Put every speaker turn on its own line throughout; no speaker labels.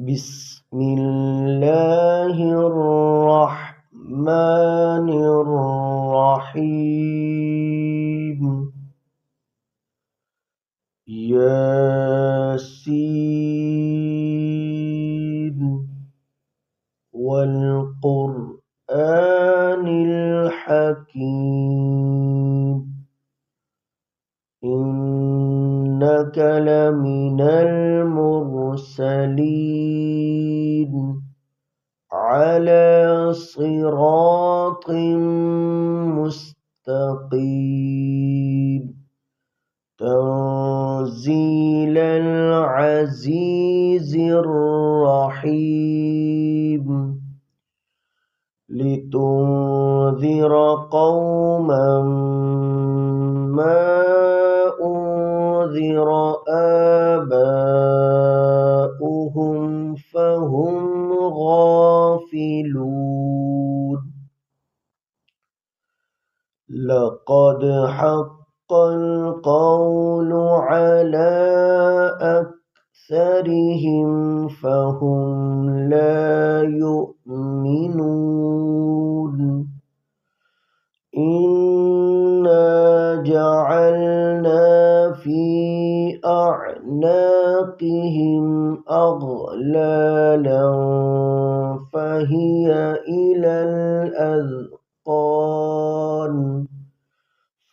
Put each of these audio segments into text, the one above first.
بسم الله الرحمن الرحيم ياسين والقرآن الحكيم إنك لمن المرسلين على صراط مستقيم تنزيل العزيز الرحيم لتنذر قوما ما أنذر آباؤهم فهم غافلون لقد حق القول على أكثرهم فهم لا يؤمنون إنا جعلنا في أعناقهم أغلالا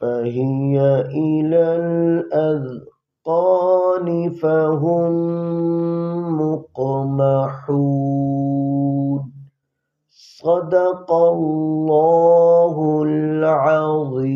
فهي إلى الأذقان فهم مقمحون صدق الله العظيم.